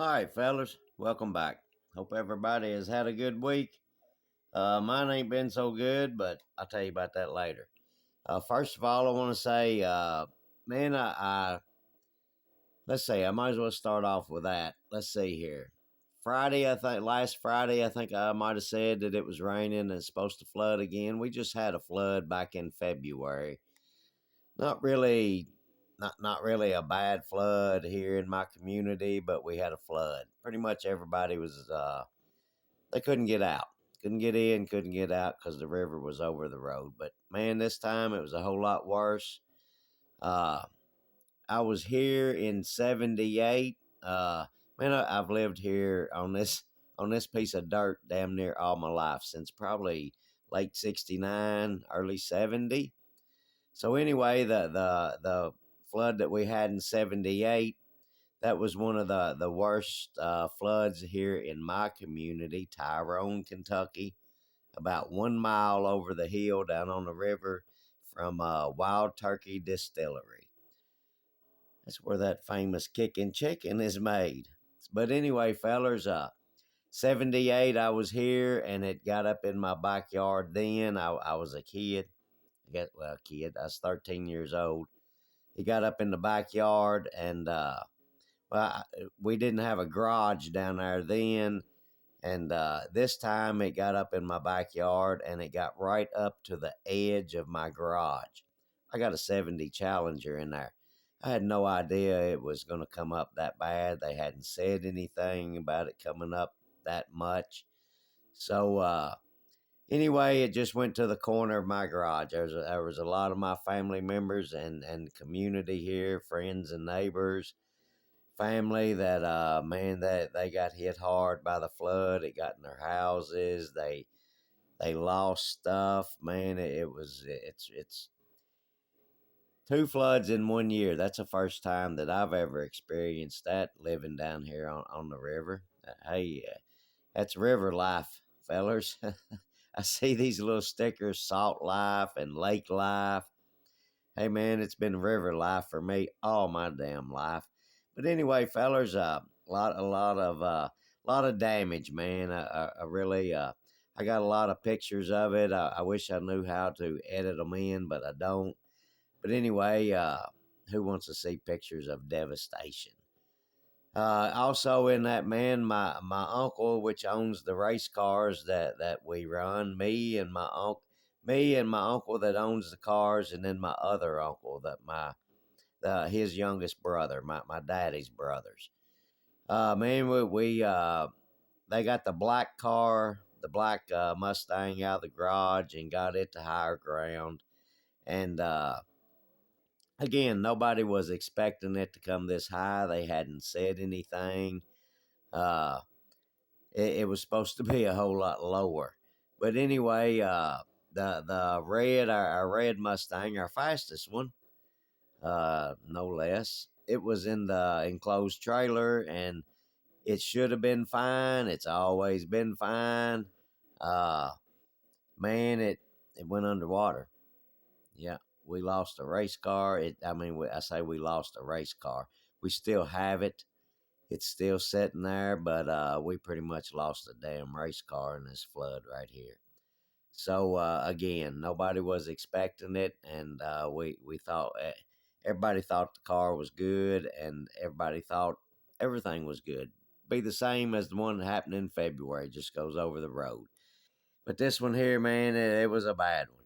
All right, fellas, welcome back. Hope everybody has had a good week. Mine ain't been so good, but I'll tell you about that later. First of all, I want to say, man, let's see, I might as well start off with that. Let's see here. Last Friday, I think I might have said that it was raining and it's supposed to flood again. We just had a flood back in February. Not really, not really a bad flood here in my community, but we had a flood. Pretty much everybody was they couldn't get out. Couldn't get in, couldn't get out because the river was over the road. But man, this time it was a whole lot worse. Uh, I was here in '78. Man, I've lived here on this piece of dirt damn near all my life since probably late '69, early '70. So anyway, the flood that we had in '78, that was one of the worst floods here in my community, Tyrone, Kentucky, about 1 mile over the hill down on the river from Wild Turkey Distillery. That's where that famous kicking chicken is made. But anyway, fellers, 78, I was here and it got up in my backyard then. I was a kid. I was 13 years old. He got up in the backyard and we didn't have a garage down there then, and this time it got up in my backyard and it got right up to the edge of my garage. I got a '70 Challenger in there. I had no idea it was going to come up that bad. They hadn't said anything about it coming up that much. So anyway, it just went to the corner of my garage. There was a lot of my family members and community here, friends and neighbors, family that man, that they got hit hard by the flood. It got in their houses. They lost stuff. Man, it's two floods in 1 year. That's the first time that I've ever experienced that living down here on the river. Hey, that's river life, fellers. I see these little stickers, salt life and lake life. Hey man, it's been river life for me all my damn life. But anyway, fellers, lot of damage, man. I really, I got a lot of pictures of it. I wish I knew how to edit them in, but I don't. But anyway, who wants to see pictures of devastation? Also in that, man, my uncle, which owns the race cars that we run, me and my uncle that owns the cars, and then my other uncle that his youngest brother, my daddy's brothers. Man, they got the black car, the black Mustang out of the garage and got it to higher ground. And again, nobody was expecting it to come this high. They hadn't said anything. Uh, it was supposed to be a whole lot lower. But anyway, the red, our red Mustang, our fastest one, no less. It was in the enclosed trailer, and it should have been fine. It's always been fine. Uh, Man, it went underwater. Yeah, we lost a race car. I say we lost a race car. We still have it. It's still sitting there, but we pretty much lost a damn race car in this flood right here. So again, nobody was expecting it, and we thought everybody thought the car was good, and everybody thought everything was good. Be the same as the one that happened in February, just goes over the road. But this one here, man, it was a bad one.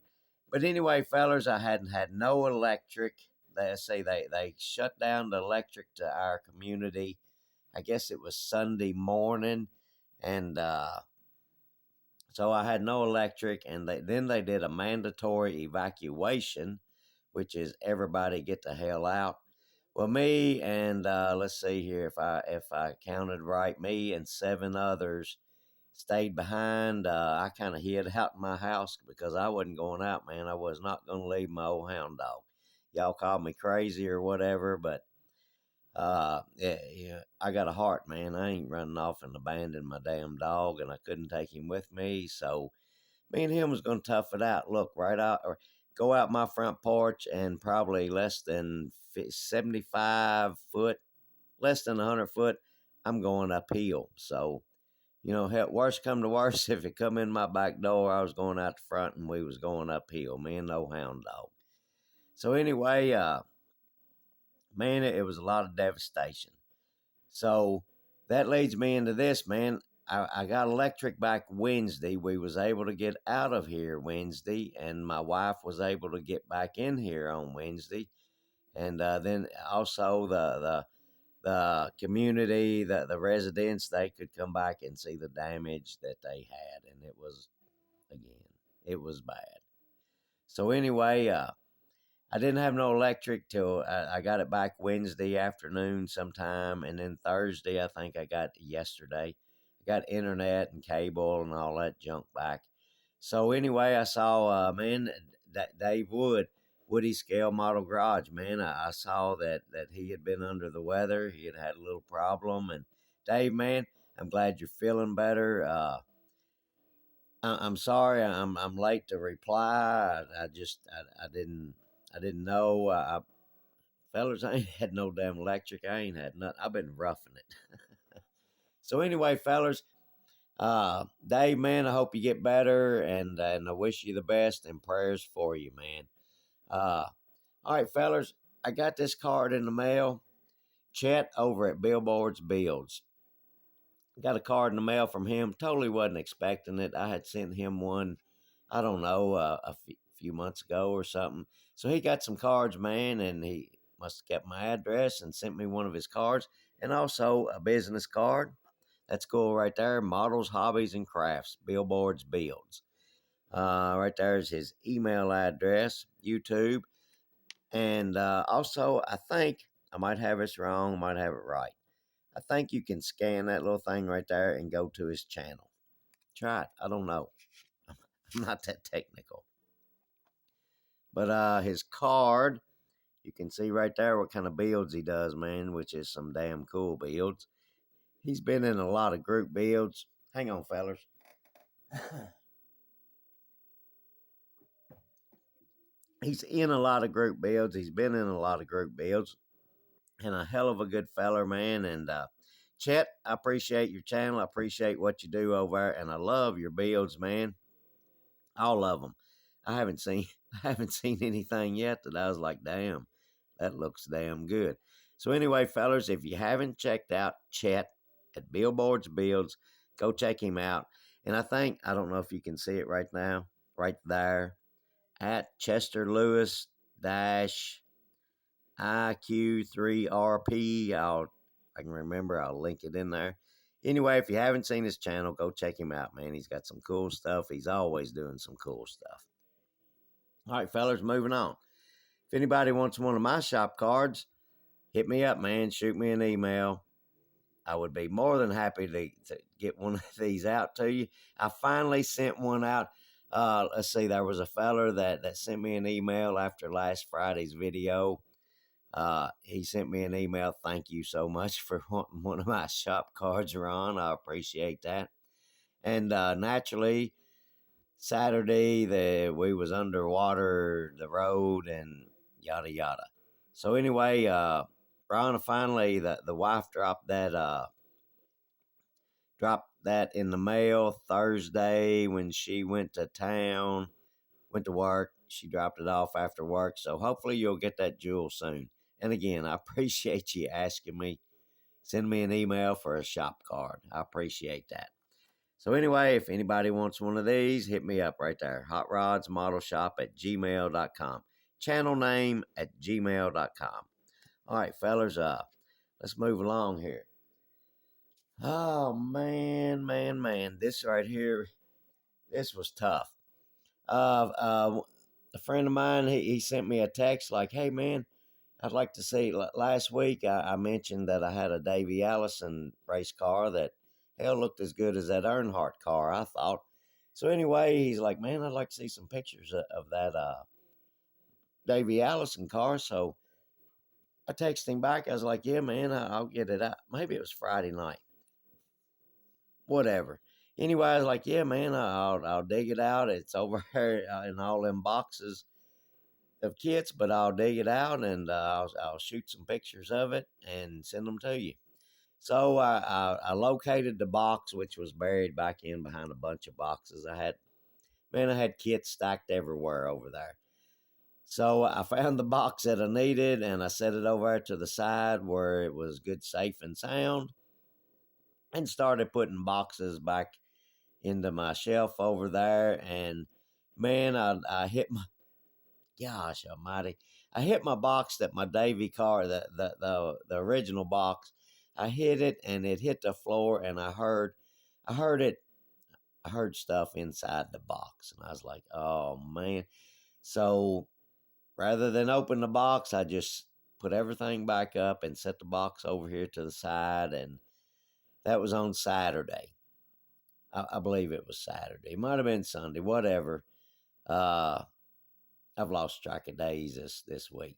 But anyway, fellers, I hadn't had no electric. They shut down the electric to our community. I guess it was Sunday morning, and so I had no electric, and then they did a mandatory evacuation, which is everybody get the hell out. Well, me and let's see here, if I counted right, me and seven others stayed behind. I kind of hid out in my house because I wasn't going out, man. I was not going to leave my old hound dog. Y'all call me crazy or whatever, but yeah, I got a heart, man. I ain't running off and abandoning my damn dog, and I couldn't take him with me. So me and him was going to tough it out. Look, right out or go out my front porch, and probably less than 75 foot, less than 100 foot, I'm going uphill. So, hell, worst come to worst, if it come in my back door, I was going out the front and we was going uphill, me and no hound dog. So anyway, man, it was a lot of devastation. So that leads me into this, man. I got electric back Wednesday. We was able to get out of here Wednesday, and my wife was able to get back in here on Wednesday. And then also the community, the residents, they could come back and see the damage that they had, and it was bad. So anyway, I didn't have no electric till I got it back Wednesday afternoon sometime, and then Thursday I think I got yesterday. I got internet and cable and all that junk back. So anyway, I saw man that Dave Woody Scale Model Garage, man. I saw that he had been under the weather. He had a little problem, and Dave, man, I'm glad you're feeling better. I'm sorry, I'm late to reply. I didn't know. Fellas, I ain't had no damn electric. I ain't had nothing. I've been roughing it. So anyway, fellas, Dave, man, I hope you get better, and I wish you the best and prayers for you, man. All right, fellas, I got this card in the mail. Chet over at Billboards Builds. Got a card in the mail from him. Totally wasn't expecting it. I had sent him one, I don't know, few months ago or something. So he got some cards, man, and he must have kept my address and sent me one of his cards, and also a business card. That's cool right there. Models, Hobbies, and Crafts. Billboards Builds. Right there is his email address, YouTube. And also, I think, I might have this wrong, might have it right. I think you can scan that little thing right there and go to his channel. Try it. I don't know. I'm not that technical. But his card, you can see right there what kind of builds he does, man, which is some damn cool builds. He's been in a lot of group builds. Hang on, fellers. He's in a lot of group builds. He's been in a lot of group builds. And a hell of a good feller, man. And Chet, I appreciate your channel. I appreciate what you do over there, and I love your builds, man. All of them. I haven't seen I haven't seen anything yet that I was like, damn, that looks damn good. So anyway, fellas, if you haven't checked out Chet at Billboards Builds, go check him out. And I don't know if you can see it right now, right there, at Chester Lewis dash IQ3RP. I can remember, I'll link it in there. Anyway, if you haven't seen his channel, go check him out, man. He's got some cool stuff. He's always doing some cool stuff. All right, fellas, moving on. If anybody wants one of my shop cards, hit me up, man. Shoot me an email. I would be more than happy to get one of these out to you. I finally sent one out. Let's see, there was a feller that sent me an email after last Friday's video. He sent me an email. Thank you so much for wanting one of my shop cards, Ron. I appreciate that. And naturally, Saturday we was underwater, the road, and yada yada. So anyway, Ron, finally the wife dropped that in the mail Thursday when she went to town, went to work. She dropped it off after work. So hopefully you'll get that jewel soon. And again, I appreciate you asking me. Send me an email for a shop card. I appreciate that. So anyway, if anybody wants one of these, hit me up right there. Hot Rods Model Shop at gmail.com. Channel name at gmail.com. All right, fellas, let's move along here. Oh, man. This right here, this was tough. A friend of mine, he sent me a text like, hey, man, I'd like to see. Last week, I mentioned that I had a Davy Allison race car that hell looked as good as that Earnhardt car, I thought. So anyway, he's like, man, I'd like to see some pictures of that Davy Allison car. So I texted him back. I was like, yeah, man, I'll get it out. Maybe it was Friday night. Whatever. Anyway, I was like, yeah, man, I'll dig it out. It's over here in all them boxes of kits, but I'll dig it out and I'll shoot some pictures of it and send them to you. So I located the box, which was buried back in behind a bunch of boxes. I had kits stacked everywhere over there. So I found the box that I needed and I set it over to the side where it was good, safe, and sound, and started putting boxes back into my shelf over there. And man, I hit my, gosh almighty, I hit my box that my Davy car, the original box, I hit it and it hit the floor, and I heard it, I heard stuff inside the box, and I was like, oh man. So rather than open the box, I just put everything back up and set the box over here to the side. And that was on Saturday. I believe it was Saturday. It might have been Sunday, whatever. Uh, I've lost track of days this week.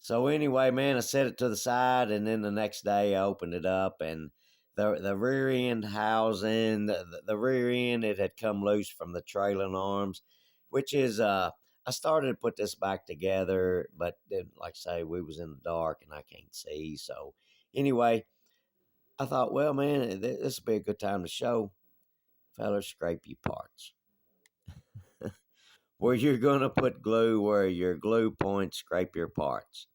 So anyway, man, I set it to the side, and then the next day I opened it up, and the rear end housing, the rear end, it had come loose from the trailing arms, which is I started to put this back together, but then, like I say, we was in the dark and I can't see. So anyway, I thought, well, man, this would be a good time to show fellas, scrape your parts. Where you're gonna put glue, where your glue points, scrape your parts.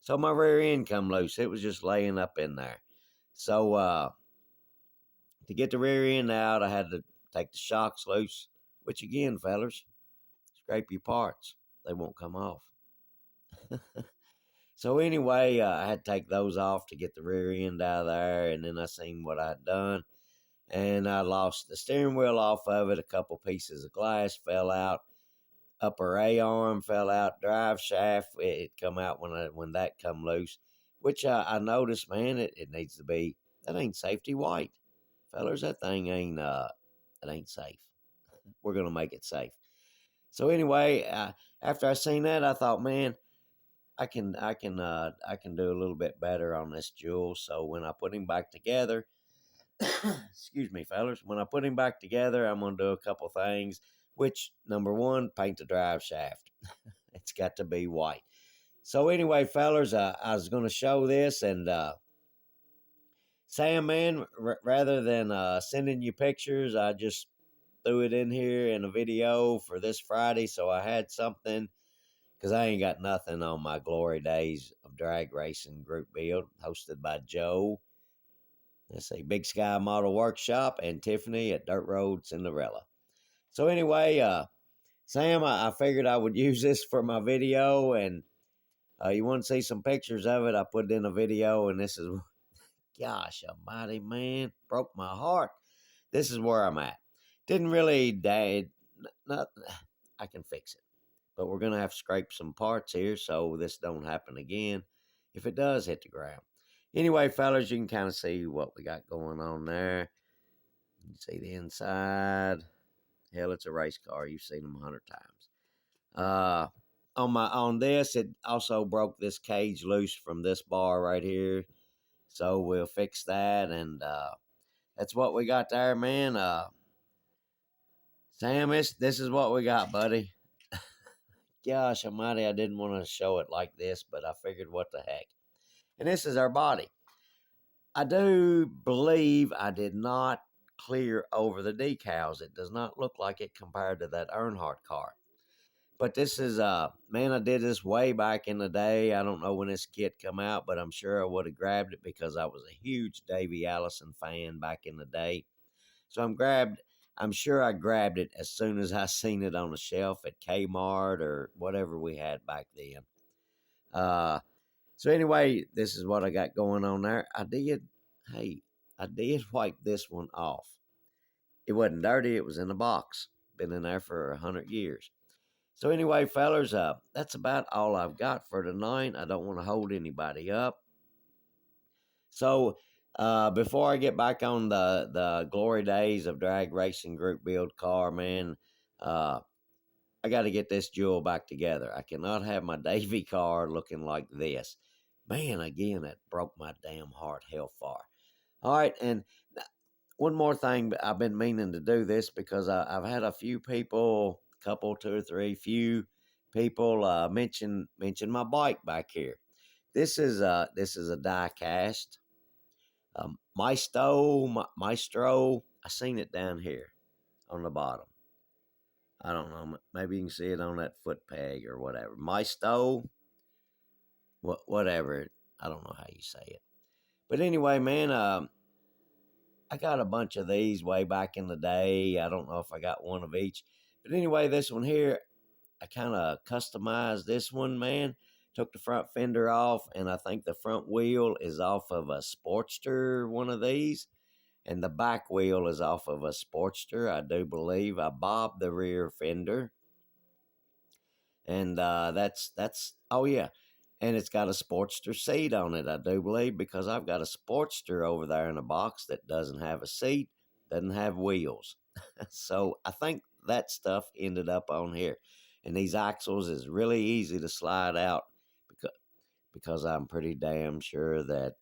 So my rear end come loose. It was just laying up in there. So to get the rear end out, I had to take the shocks loose, which again, fellers, scrape your parts. They won't come off. So anyway, I had to take those off to get the rear end out of there, and then I seen what I'd done, and I lost the steering wheel off of it. A couple pieces of glass fell out. Upper A arm fell out. Drive shaft, it come out when that come loose, which I noticed, man, it needs to be, that ain't safety white, fellers. That thing ain't it ain't safe. We're gonna make it safe. So anyway, after I seen that, I thought, man, I can do a little bit better on this jewel. So when I put him back together, excuse me, fellas, when I put him back together, I'm gonna do a couple things. Which, number one, paint the drive shaft. It's got to be white. So anyway, fellas, I was gonna show this, and Sam, man, rather than sending you pictures, I just threw it in here in a video for this Friday, so I had something, because I ain't got nothing on my Glory Days of Drag Racing group build, hosted by Joe. Let's see, Big Sky Model Workshop and Tiffany at Dirt Road Cinderella. So anyway, Sam, I figured I would use this for my video, and you want to see some pictures of it? I put it in a video, and this is, gosh almighty, man, broke my heart. This is where I'm at. Didn't really die. Not, I can fix it, but we're gonna have to scrape some parts here so this don't happen again. If it does hit the ground. Anyway, fellas, you can kind of see what we got going on there. You can see the inside. Hell, it's a race car. You've seen them 100 times. On this, it also broke this cage loose from this bar right here. So we'll fix that, and that's what we got there, man. Sam, this is what we got, buddy. Gosh almighty, I didn't want to show it like this, but I figured, what the heck. And this is our body. I do believe I did not clear over the decals. It does not look like it compared to that Earnhardt car. But this is, man, I did this way back in the day. I don't know when this kit come out, but I'm sure I would have grabbed it because I was a huge Davey Allison fan back in the day. So I'm sure I grabbed it as soon as I seen it on the shelf at Kmart or whatever we had back then. So anyway, this is what I got going on there. I did wipe this one off. It wasn't dirty. It was in a box. Been in there for 100 years. So anyway, fellers, that's about all I've got for tonight. I don't want to hold anybody up. So before I get back on the glory days of drag racing group build car, man, I got to get this jewel back together. I cannot have my Davy car looking like this. Man, again, that broke my damn heart hell far. All right, and one more thing, I've been meaning to do this because I've had a few people, couple, two or three, few people mention my bike back here. This is a die cast. Maestro. I seen it down here on the bottom. I don't know. Maybe you can see it on that foot peg or whatever. Maestro, whatever. I don't know how you say it. But anyway, man, I got a bunch of these way back in the day. I don't know if I got one of each. But anyway, this one here, I kind of customized this one, man. Took the front fender off, and I think the front wheel is off of a Sportster, one of these. And the back wheel is off of a Sportster, I do believe. I bobbed the rear fender. And oh yeah. And it's got a Sportster seat on it, I do believe, because I've got a Sportster over there in a box that doesn't have a seat, doesn't have wheels. So I think that stuff ended up on here. And these axles is really easy to slide out because I'm pretty damn sure that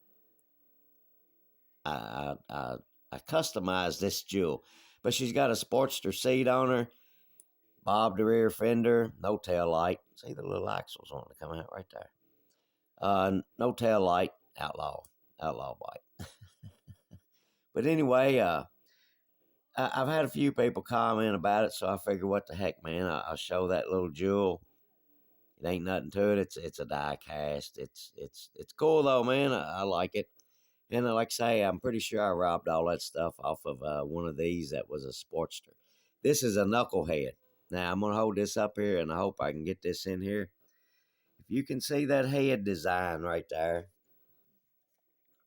I customized this Jewel. But she's got a Sportster seat on her, bobbed the rear fender, no tail light. See the little axles on it coming out right there. No tail light, outlaw bike. But anyway, I've had a few people comment about it, so I figured, what the heck, man? I'll show that little Jewel. It ain't nothing to it. It's a die cast. It's cool though, man. I like it. And like I say, I'm pretty sure I robbed all that stuff off of one of these that was a Sportster. This is a knucklehead. Now I'm gonna hold this up here, and I hope I can get this in here. If you can see that head design right there,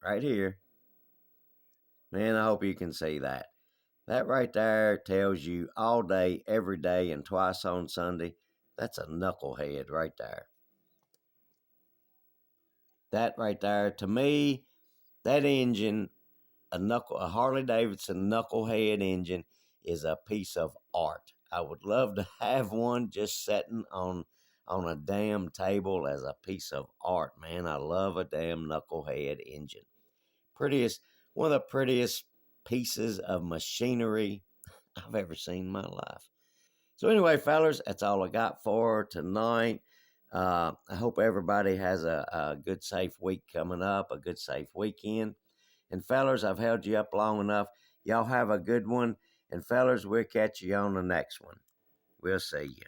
right here, man, I hope you can see that. That right there tells you all day, every day, and twice on Sunday. That's a knucklehead right there. That right there, to me, that engine, a Harley Davidson knucklehead engine, is a piece of art. I would love to have one just sitting on a damn table as a piece of art, man. I love a damn knucklehead engine. One of the prettiest pieces of machinery I've ever seen in my life. So anyway, fellas, that's all I got for tonight. I hope everybody has a good, safe week coming up, a good, safe weekend. And fellers, I've held you up long enough. Y'all have a good one. And fellers, we'll catch you on the next one. We'll see you.